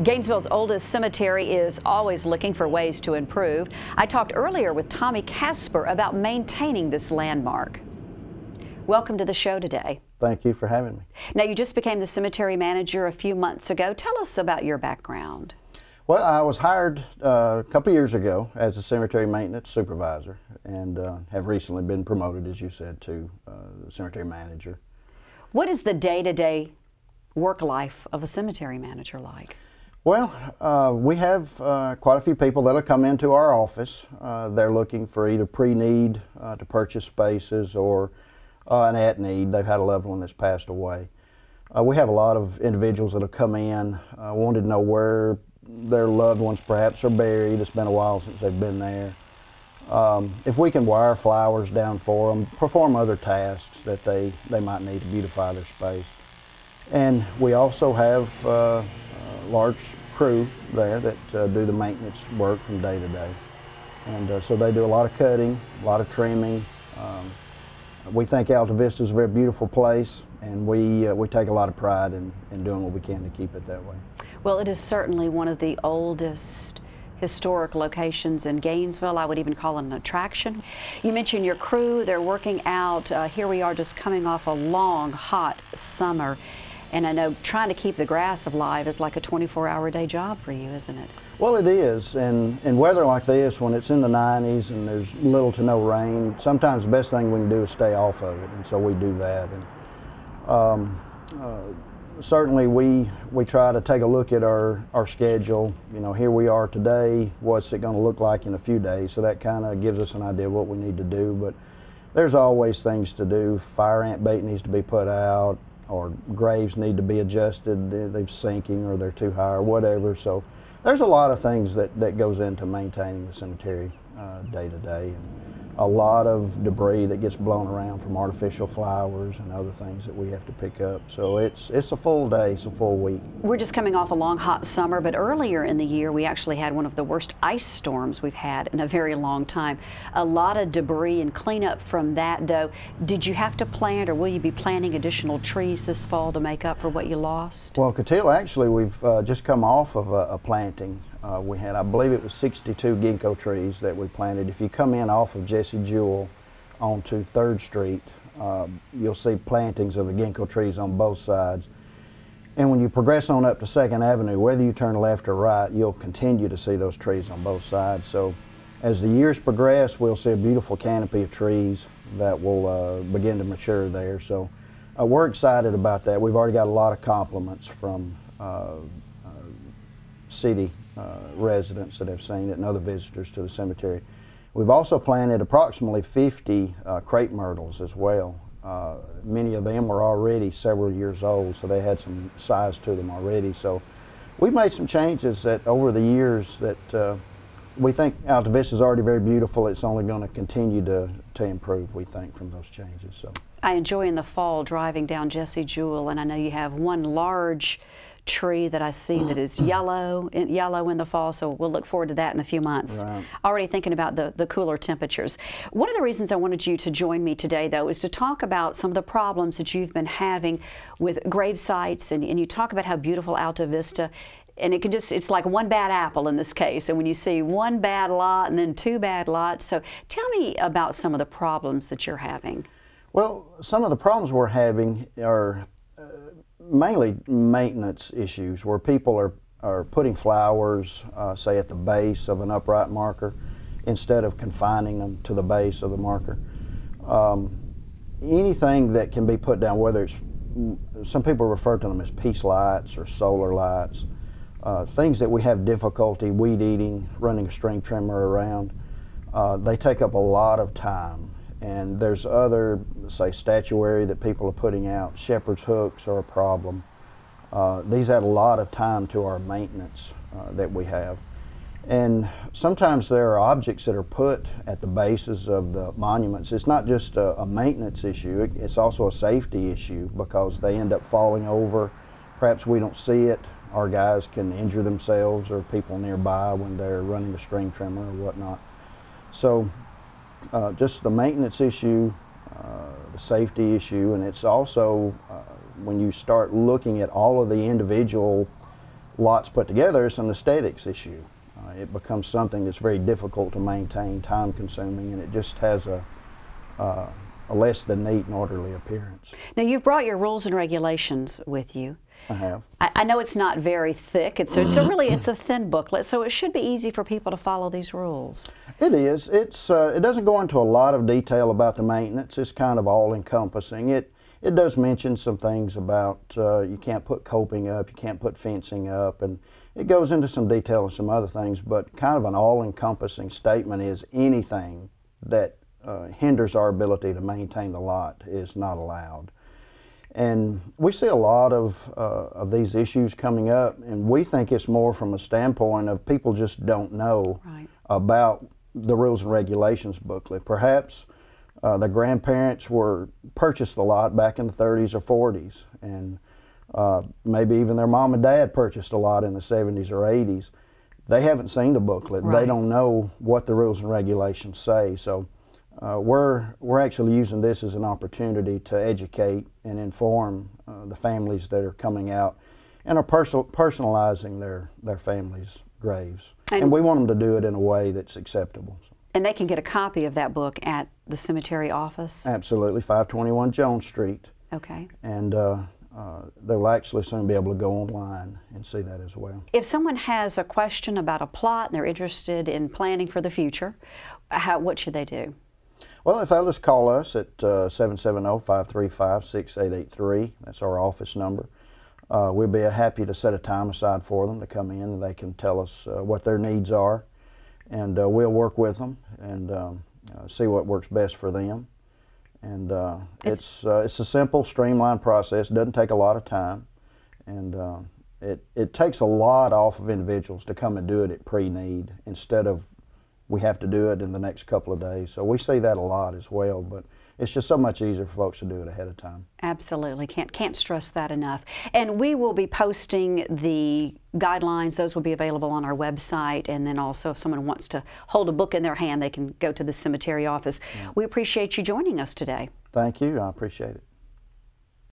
Gainesville's oldest cemetery is always looking for ways to improve. I talked earlier with Tommy Casper about maintaining this landmark. Welcome to the show today. Thank you for having me. Now, you just became the cemetery manager a few months ago. Tell us about your background. Well, I was hired a couple of years ago as a cemetery maintenance supervisor and have recently been promoted, as you said, to cemetery manager. What is the day-to-day work life of a cemetery manager like? Well, we have quite a few people that'll come into our office. They're looking for either pre-need to purchase spaces or an at-need. They've had a loved one that's passed away. We have a lot of individuals that'll come in, wanted to know where their loved ones perhaps are buried. It's been a while since they've been there. If we can wire flowers down for them, perform other tasks that they might need to beautify their space. And we also have large crew there that do the maintenance work from day to day. And so they do a lot of cutting, a lot of trimming. We think Alta Vista is a very beautiful place, and we take a lot of pride in doing what we can to keep it that way. Well, it is certainly one of the oldest historic locations in Gainesville. I would even call it an attraction. You mentioned your crew, they're working out. Here we are just coming off a long, hot summer. And I know trying to keep the grass alive is like a 24-hour-a-day job for you, isn't it? Well, it is. And in weather like this, when it's in the 90s and there's little to no rain, sometimes the best thing we can do is stay off of it. And so we do that. And certainly we try to take a look at our schedule. You know, here we are today, what's it going to look like in a few days? So that kind of gives us an idea of what we need to do. But there's always things to do. Fire ant bait needs to be put out, or graves need to be adjusted, they're sinking or they're too high or whatever. So there's a lot of things that goes into maintaining the cemetery day to day. And a lot of debris that gets blown around from artificial flowers and other things that we have to pick up. So it's a full day, it's a full week. We're just coming off a long hot summer, but earlier in the year we actually had one of the worst ice storms we've had in a very long time. A lot of debris and cleanup from that, though. Did you have to plant, or will you be planting additional trees this fall to make up for what you lost? Well, Cotillo, actually we've just come off of a planting. We had, I believe it was 62 ginkgo trees that we planted. If you come in off of Jesse Jewell onto 3rd Street, you'll see plantings of the ginkgo trees on both sides. And when you progress on up to 2nd Avenue, whether you turn left or right, you'll continue to see those trees on both sides. So as the years progress, we'll see a beautiful canopy of trees that will begin to mature there. So we're excited about that. We've already got a lot of compliments from city residents that have seen it and other visitors to the cemetery. We've also planted approximately 50 crepe myrtles as well. Many of them were already several years old, so they had some size to them already. So we've made some changes that over the years that we think Alta Vista is already very beautiful. It's only going to continue to improve, we think, from those changes. So I enjoy in the fall driving down Jesse Jewell, and I know you have one large tree that I see that is yellow in the fall, so we'll look forward to that in a few months. Right. Already thinking about the cooler temperatures. One of the reasons I wanted you to join me today, though, is to talk about some of the problems that you've been having with grave sites, and you talk about how beautiful Alta Vista, and it's like one bad apple in this case, and when you see one bad lot and then 2 bad lots. So tell me about some of the problems that you're having. Well, some of the problems we're having are mainly maintenance issues, where people are putting flowers, say at the base of an upright marker, instead of confining them to the base of the marker. Anything that can be put down, whether it's, some people refer to them as peace lights or solar lights, things that we have difficulty weed eating, running a string trimmer around, they take up a lot of time. And there's other, say, statuary that people are putting out. Shepherd's hooks are a problem. These add a lot of time to our maintenance that we have. And sometimes there are objects that are put at the bases of the monuments. It's not just a maintenance issue, it's also a safety issue, because they end up falling over. Perhaps we don't see it. Our guys can injure themselves or people nearby when they're running a string trimmer or whatnot. So just the maintenance issue, the safety issue, and it's also when you start looking at all of the individual lots put together, it's an aesthetics issue. It becomes something that's very difficult to maintain, time consuming, and it just has a less than neat and orderly appearance. Now, you've brought your rules and regulations with you. I have. I know it's not very thick. It's a thin booklet, so it should be easy for people to follow these rules. It is. It doesn't go into a lot of detail about the maintenance. It's kind of all-encompassing. It does mention some things about you can't put coping up, you can't put fencing up, and it goes into some detail and some other things, but kind of an all-encompassing statement is anything that hinders our ability to maintain the lot is not allowed. And we see a lot of these issues coming up, and we think it's more from a standpoint of people just don't know about the rules and regulations booklet. Perhaps the grandparents purchased the lot back in the 30s or 40s, and maybe even their mom and dad purchased a lot in the 70s or 80s. They haven't seen the booklet. They don't know what the rules and regulations say. So we're actually using this as an opportunity to educate and inform the families that are coming out and are personalizing their families' graves. And we want them to do it in a way that's acceptable. And they can get a copy of that book at the cemetery office? Absolutely, 521 Jones Street. Okay. And they'll actually soon be able to go online and see that as well. If someone has a question about a plot and they're interested in planning for the future, what should they do? Well, if they'll just call us at 770-535-6883, that's our office number. We'll be happy to set a time aside for them to come in, and they can tell us what their needs are, and we'll work with them and see what works best for them. And it's a simple, streamlined process. It doesn't take a lot of time, and it takes a lot off of individuals to come and do it at pre-need instead of we have to do it in the next couple of days. So we see that a lot as well, but it's just so much easier for folks to do it ahead of time. Absolutely. Can't stress that enough. And we will be posting the guidelines. Those will be available on our website. And then also if someone wants to hold a book in their hand, they can go to the cemetery office. We appreciate you joining us today. Thank you. I appreciate it.